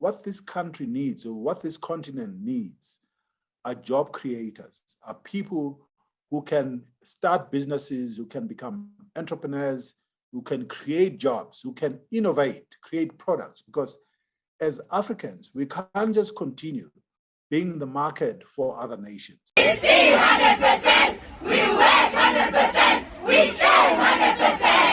what this country needs or what this continent needs are job creators, are people who can start businesses, who can become entrepreneurs, who can create jobs, who can innovate, create products. Because as Africans, we can't just continue being the market for other nations. We see 100%, we work 100%, we care 100%.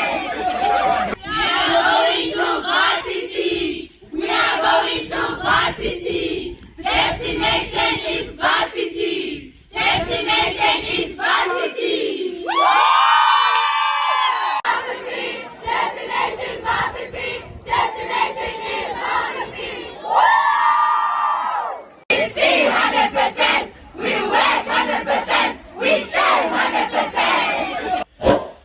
We are going to varsity. We are going to varsity. Destination is varsity. Destination is varsity. Varsity, destination varsity. Destination is varsity. We see 100%, we work 100%, we care 100%.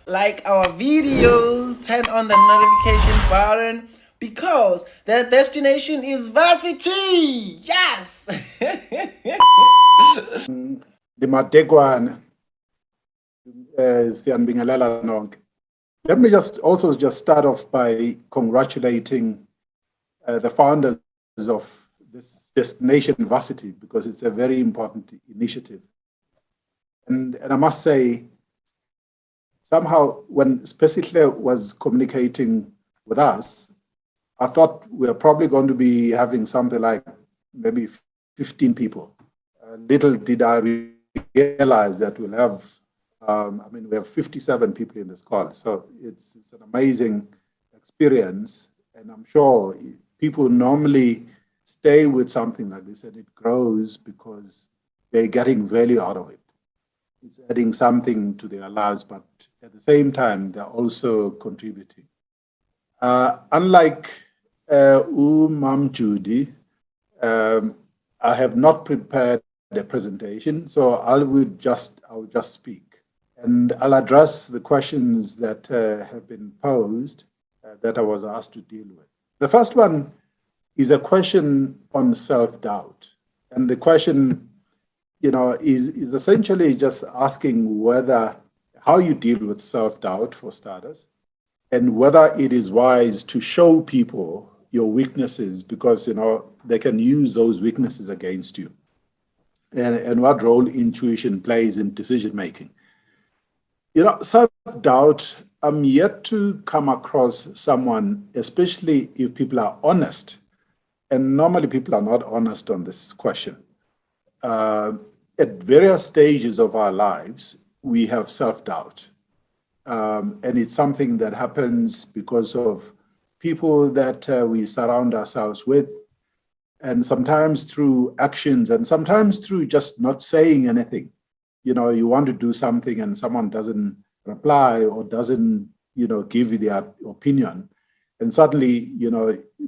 Like our videos, turn on the notification button because the destination is varsity. Yes. Let me just start off by congratulating the founders of this Destination Varsity, because it's a very important initiative. And I must say, somehow when Specicle was communicating with us, I thought we were probably going to be having something like maybe 15 people. Little did I realize that we'll have, we have 57 people in this call. So it's an amazing experience. And I'm sure people normally stay with something like this and it grows because they're getting value out of it. It's adding something to their lives, but at the same time, they're also contributing. Unlike Mam Judy, I have not prepared the presentation, so I'll just speak. And I'll address the questions that have been posed that I was asked to deal with. The first one is a question on self-doubt. And the question, is essentially just asking how you deal with self-doubt, for starters, and whether it is wise to show people your weaknesses because, they can use those weaknesses against you. And what role intuition plays in decision-making. Self-doubt, I'm yet to come across someone, especially if people are honest, and normally people are not honest on this question. At various stages of our lives, we have self-doubt. And it's something that happens because of people that we surround ourselves with, and sometimes through actions, and sometimes through just not saying anything. You want to do something and someone doesn't reply or doesn't, give you their opinion. And suddenly,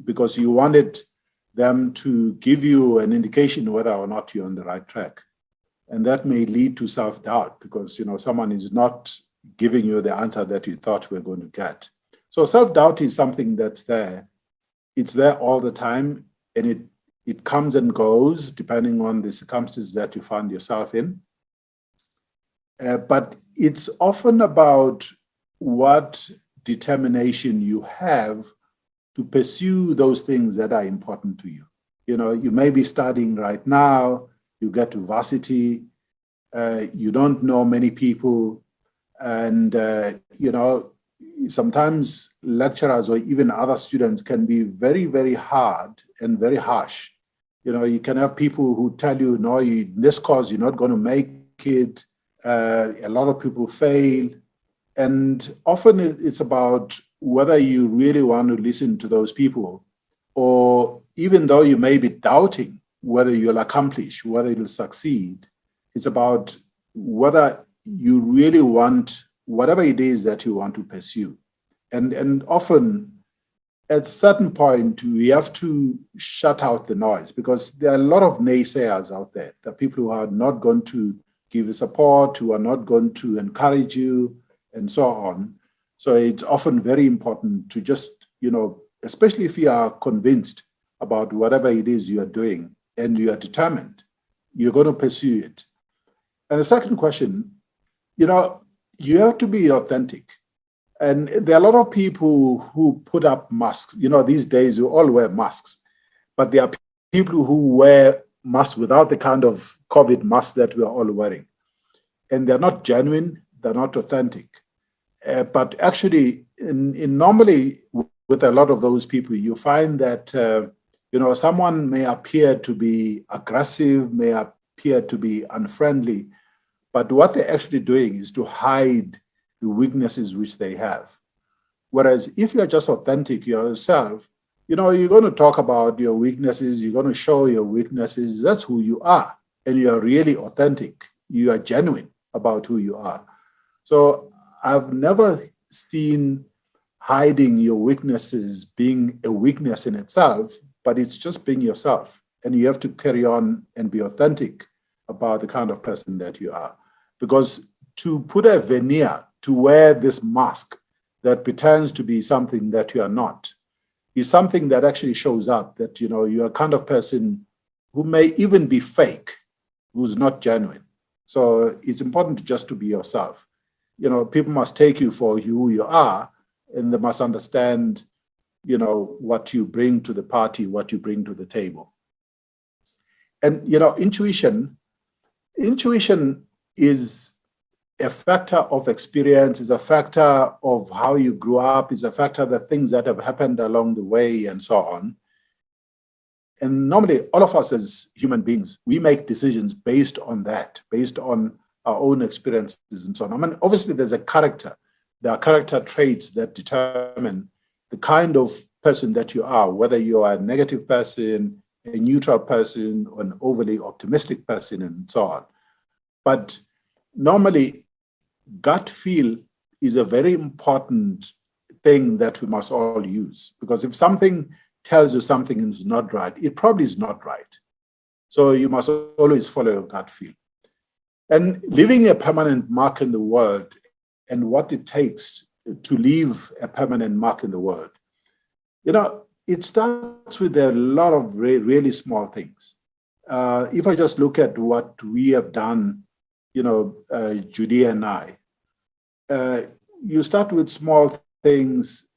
because you wanted them to give you an indication whether or not you're on the right track. And that may lead to self-doubt because, someone is not giving you the answer that you thought we're going to get. So self-doubt is something that's there. It's there all the time, and it comes and goes depending on the circumstances that you find yourself in. But it's often about what determination you have to pursue those things that are important to you. You may be studying right now, you get to varsity, you don't know many people, and, sometimes lecturers or even other students can be very, very hard and very harsh. You can have people who tell you, no, in this course, you're not going to make it. A lot of people fail. And often it's about whether you really want to listen to those people, or even though you may be doubting whether you'll accomplish, whether you'll succeed, it's about whether you really want whatever it is that you want to pursue. And often at a certain point, we have to shut out the noise because there are a lot of naysayers out there. There are people who are not going to give you support, who are not going to encourage you, and so on. So it's often very important to just, especially if you are convinced about whatever it is you are doing and you are determined, you're going to pursue it. And the second question, you have to be authentic. And there are a lot of people who put up masks. These days we all wear masks. but there are people who wear masks without the kind of COVID mask that we are all wearing. And they're not genuine, they're not authentic. But actually, normally with a lot of those people, you find that someone may appear to be aggressive, may appear to be unfriendly, but what they're actually doing is to hide the weaknesses which they have. Whereas if you're just authentic yourself, you're going to talk about your weaknesses, you're going to show your weaknesses. That's who you are. And you are really authentic. You are genuine about who you are. So I've never seen hiding your weaknesses being a weakness in itself, but it's just being yourself. And you have to carry on and be authentic about the kind of person that you are. Because to put a veneer, to wear this mask that pretends to be something that you are not, is something that actually shows up that, you're a kind of person who may even be fake, who's not genuine. So it's important just to be yourself. People must take you for who you are, and they must understand, what you bring to the party, what you bring to the table. And, intuition is a factor of experience, is a factor of how you grew up, is a factor of the things that have happened along the way and so on. And normally all of us as human beings, we make decisions based on that, based on our own experiences and so on. I mean, obviously there are character traits that determine the kind of person that you are, whether you are a negative person, a neutral person, or an overly optimistic person and so on. But normally, gut feel is a very important thing that we must all use, because if something tells you something is not right, it probably is not right. So you must always follow your gut feel. And leaving a permanent mark in the world and what it takes to leave a permanent mark in the world, it starts with a lot of really small things. If I just look at what we have done, Judy and I, you start with small things.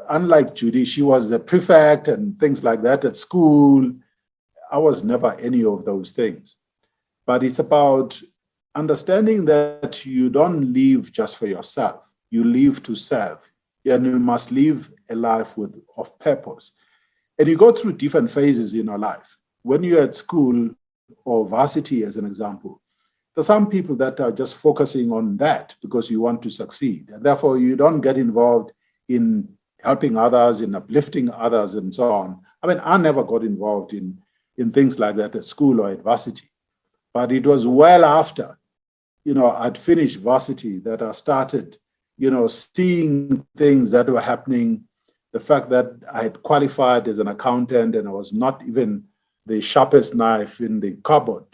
Unlike Judy, she was a prefect and things like that at school. I was never any of those things. But it's about understanding that you don't live just for yourself. You live to serve, and you must live a life of purpose. And you go through different phases in your life. When you're at school or varsity, as an example, there's some people that are just focusing on that because you want to succeed. And therefore, you don't get involved in helping others, in uplifting others, and so on. I mean, I never got involved in things like that at school or at varsity. But it was well after, I'd finished varsity that I started, seeing things that were happening. The fact that I had qualified as an accountant and I was not even the sharpest knife in the cupboard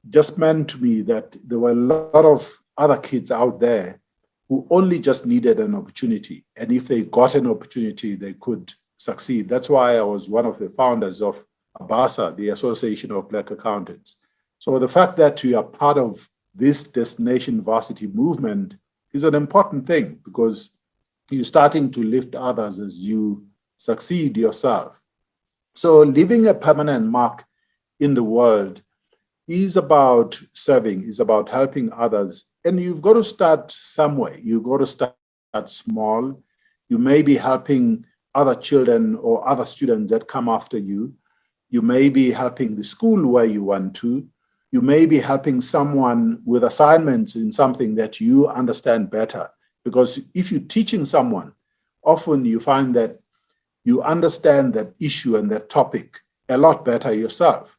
just meant to me that there were a lot of other kids out there who only just needed an opportunity. And if they got an opportunity, they could succeed. That's why I was one of the founders of ABASA, the Association of Black Accountants. So the fact that you are part of this Destination Varsity movement is an important thing, because you're starting to lift others as you succeed yourself. So leaving a permanent mark in the world is about serving, is about helping others. And you've got to start somewhere. You've got to start small. You may be helping other children or other students that come after you. You may be helping the school where you want to. You may be helping someone with assignments in something that you understand better. Because if you're teaching someone, often you find that you understand that issue and that topic a lot better yourself.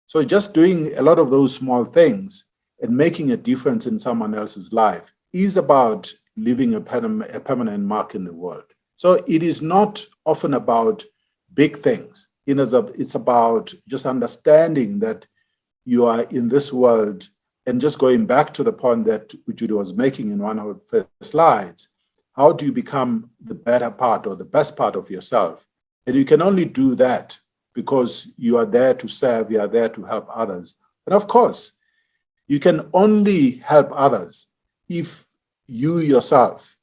So just doing a lot of those small things and making a difference in someone else's life is about leaving a permanent mark in the world. So it is not often about big things. It's about just understanding that you are in this world, and just going back to the point that Judy was making in one of the first slides, how do you become the better part or the best part of yourself? And you can only do that because you are there to serve, you are there to help others. And of course, you can only help others if you yourself,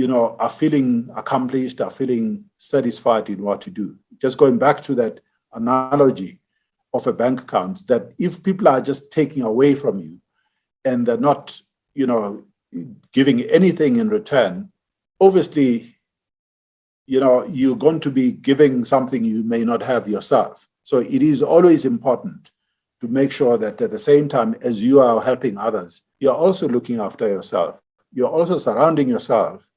are feeling accomplished, are feeling satisfied in what you do. Just going back to that analogy of a bank account, that if people are just taking away from you and they're not, giving anything in return, obviously, you're going to be giving something you may not have yourself. So it is always important to make sure that at the same time as you are helping others, you're also looking after yourself. You're also surrounding yourself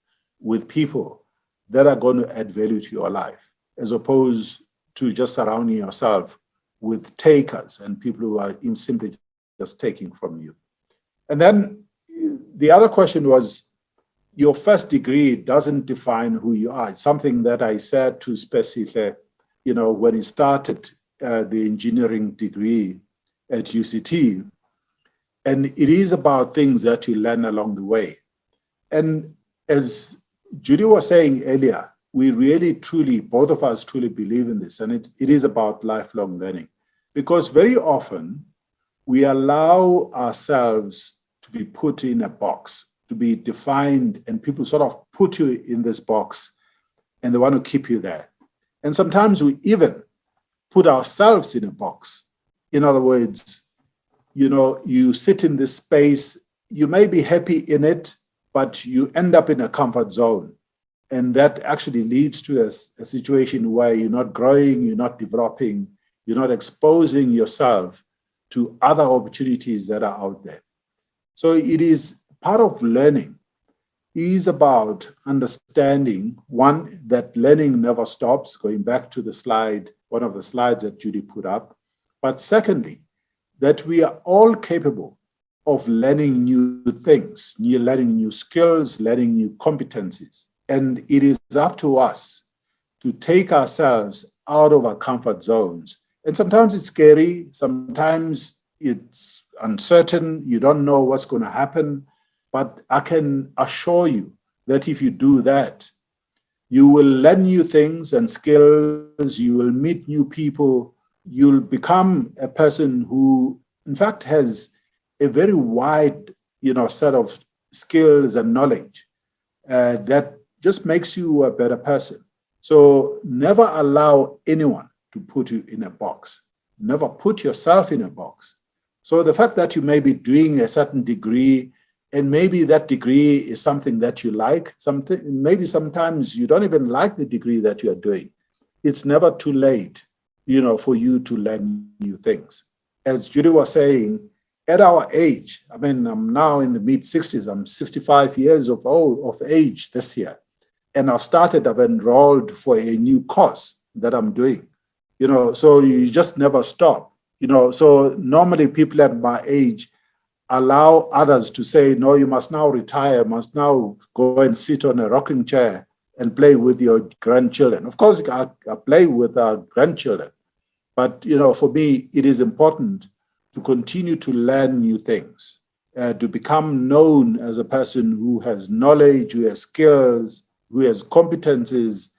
with people that are going to add value to your life, as opposed to just surrounding yourself with takers and people who are simply just taking from you. And then the other question was, your first degree doesn't define who you are. It's something that I said to Spesihle, when he started the engineering degree at UCT. And it is about things that you learn along the way. And as Judy was saying earlier, we really, truly, both of us truly believe in this. And it is about lifelong learning. Because very often we allow ourselves to be put in a box, to be defined, and people sort of put you in this box and they want to keep you there. And sometimes we even put ourselves in a box. In other words, you sit in this space, you may be happy in it, but you end up in a comfort zone. And that actually leads to a situation where you're not growing, you're not developing, you're not exposing yourself to other opportunities that are out there. So it is part of learning is about understanding, one, that learning never stops, going back to the slide, one of the slides that Judy put up. But secondly, that we are all capable of learning new things, learning new skills, learning new competencies. And it is up to us to take ourselves out of our comfort zones. And sometimes it's scary, sometimes it's uncertain, you don't know what's going to happen. But I can assure you that if you do that, you will learn new things and skills, you will meet new people, you'll become a person who, in fact, has a very wide, set of skills and knowledge that just makes you a better person. So never allow anyone to put you in a box. Never put yourself in a box. So the fact that you may be doing a certain degree, and maybe that degree is something that you like, maybe sometimes you don't even like the degree that you're doing. It's never too late, for you to learn new things. As Judy was saying, at our age, I'm now in the mid-60s, I'm 65 years of age this year. And I've enrolled for a new course that I'm doing, so you just never stop, so normally people at my age allow others to say, no, you must now retire, must now go and sit on a rocking chair and play with your grandchildren. Of course, I play with our grandchildren, but, for me, it is important to continue to learn new things, to become known as a person who has knowledge, who has skills, who has competencies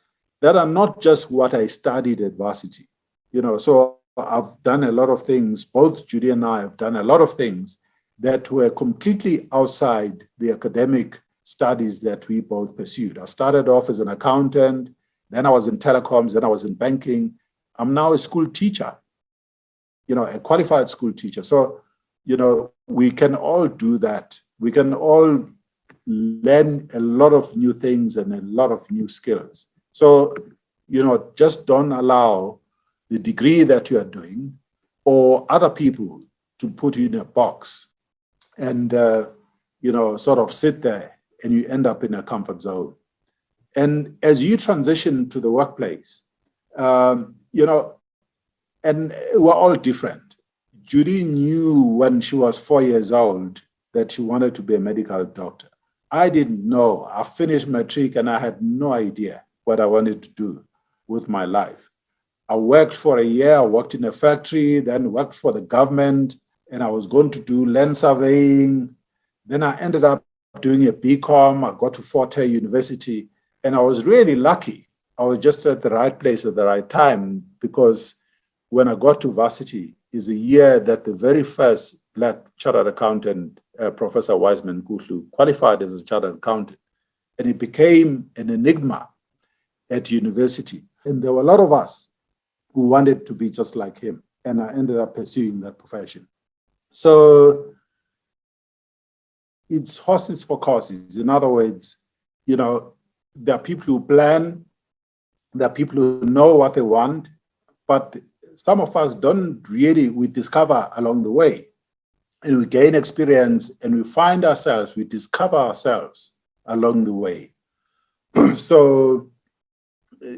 that are not just what I studied at varsity. So I've done a lot of things, both Judy and I have done a lot of things that were completely outside the academic studies that we both pursued. I started off as an accountant, then I was in telecoms, then I was in banking. I'm now a school teacher, a qualified school teacher. So, we can all do that. We can all learn a lot of new things and a lot of new skills. So, just don't allow the degree that you are doing or other people to put you in a box and, sort of sit there and you end up in a comfort zone. And as you transition to the workplace, and we're all different. Judy knew when she was 4 years old that she wanted to be a medical doctor. I didn't know. I finished Matric and I had no idea what I wanted to do with my life. I worked for a year, I worked in a factory, then worked for the government, and I was going to do land surveying. Then I ended up doing a BCom. I got to Forte University, and I was really lucky. I was just at the right place at the right time, because when I got to varsity is a year that the very first Black chartered accountant, Professor Wiseman Kuhlu, qualified as a chartered accountant. And it became an enigma at university. And there were a lot of us who wanted to be just like him. And I ended up pursuing that profession. So it's horses for courses. In other words, you know, there are people who plan, there are people who know what they want, but some of us don't really, we discover along the way. And we gain experience and we find ourselves, we discover ourselves along the way. So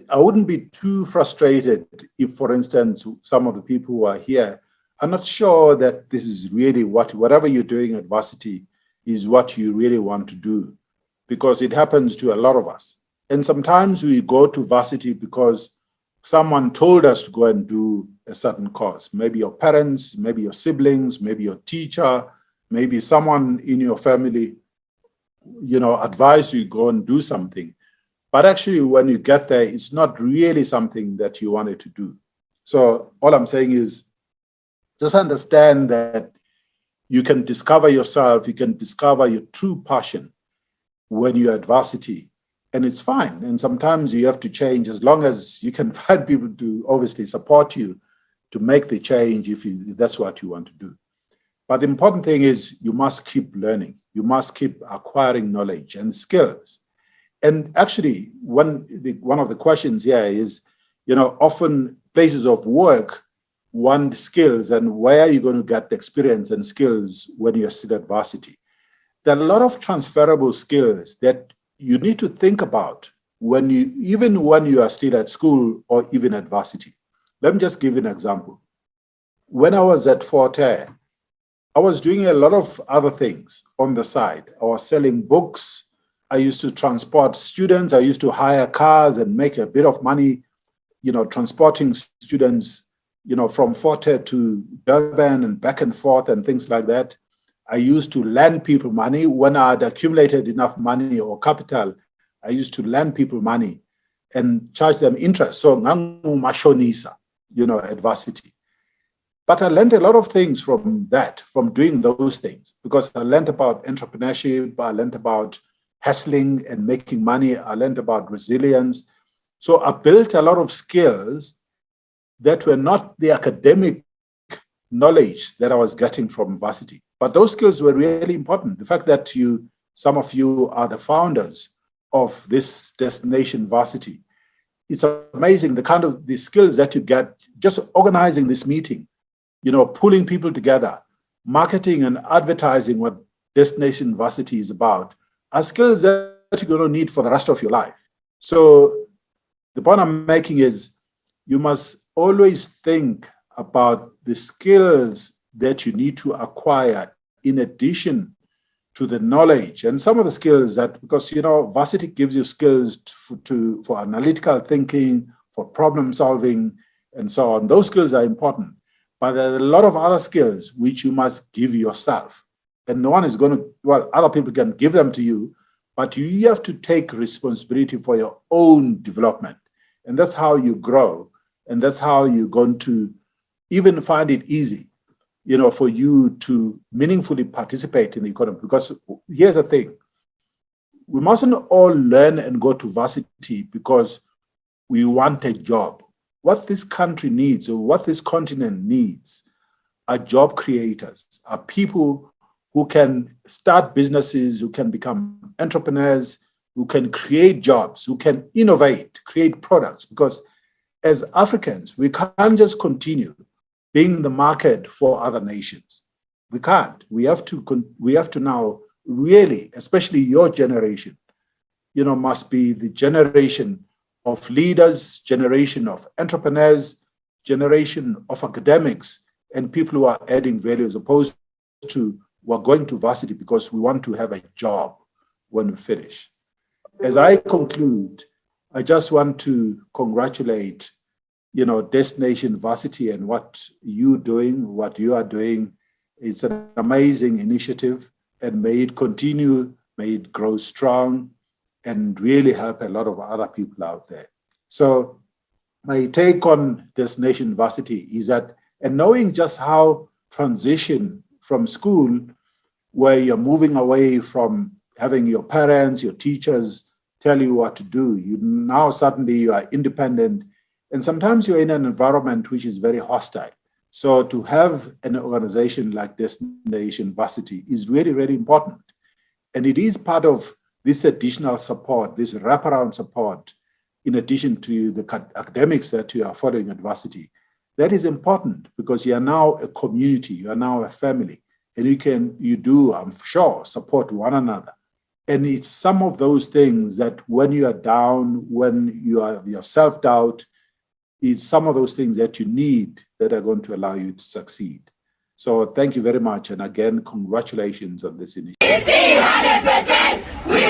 I wouldn't be too frustrated if, for instance, some of the people who are here are not sure that this is really whatever you're doing at varsity is what you really want to do, because it happens to a lot of us. And sometimes we go to varsity because someone told us to go and do a certain course. Maybe your parents, maybe your siblings, maybe your teacher, maybe someone in your family, you know, advised you go and do something. But actually, when you get there, it's not really something that you wanted to do. So all I'm saying is just understand that you can discover yourself, you can discover your true passion when you're at varsity. And it's fine. And sometimes you have to change as long as you can find people to obviously support you to make the change if that's what you want to do. But the important thing is you must keep learning. You must keep acquiring knowledge and skills. And actually, one of the questions here is, you know, often places of work want skills, and where are you going to get the experience and skills when you're still at varsity? There are a lot of transferable skills that you need to think about even when you are still at school or even at varsity. Let me just give you an example. When I was at Fort Hare, I was doing a lot of other things on the side. I was selling books. I used to transport students. I used to hire cars and make a bit of money, you know, transporting students, you know, from Fort Hare to Durban and back and forth and things like that. I used to lend people money. When I had accumulated enough money or capital, I used to lend people money and charge them interest. So, mashonisa, you know, at varsity. But I learned a lot of things from that, from doing those things, because I learned about entrepreneurship, I learned about hustling and making money, I learned about resilience. So I built a lot of skills that were not the academic knowledge that I was getting from varsity. But those skills were really important. The fact that some of you are the founders of this Destination Varsity, it's amazing the skills that you get just organizing this meeting, you know, pulling people together, marketing and advertising what Destination Varsity is about, are skills that you're going to need for the rest of your life. So the point I'm making is you must always think about the skills that you need to acquire in addition to the knowledge. And some of the skills that, because, you know, varsity gives you skills for analytical thinking, for problem solving, and so on. Those skills are important. But there are a lot of other skills which you must give yourself. And no one is going to, well, other people can give them to you, but you have to take responsibility for your own development. And that's how you grow. And that's how you're going to even find it easy, you know, for you to meaningfully participate in the economy. Because here's the thing, we mustn't all learn and go to varsity because we want a job. What this country needs, or what this continent needs, are job creators, are people who can start businesses, who can become entrepreneurs, who can create jobs, who can innovate, create products. Because as Africans, we can't just continue being the market for other nations. We can't. We have to now really, especially your generation, you know, must be the generation of leaders, generation of entrepreneurs, generation of academics, and people who are adding value, as opposed to we're going to varsity because we want to have a job when we finish. As I conclude, I just want to congratulate, you know, Destination Varsity and what you are doing. It's an amazing initiative, and may it continue, may it grow strong, and really help a lot of other people out there. So my take on Destination Varsity is that, and knowing just how transition from school, where you're moving away from having your parents, your teachers tell you what to do, you now suddenly you are independent, And sometimes you're in an environment which is very hostile. So to have an organization like Destination Varsity is really, really important. And it is part of this additional support, this wraparound support, in addition to the academics that you are following at varsity. That is important because you are now a community, you are now a family, and you do, I'm sure, support one another. And it's some of those things that when you are down, when you have self-doubt, it's some of those things that you need that are going to allow you to succeed. So thank you very much. And again, congratulations on this initiative. We see 100%. We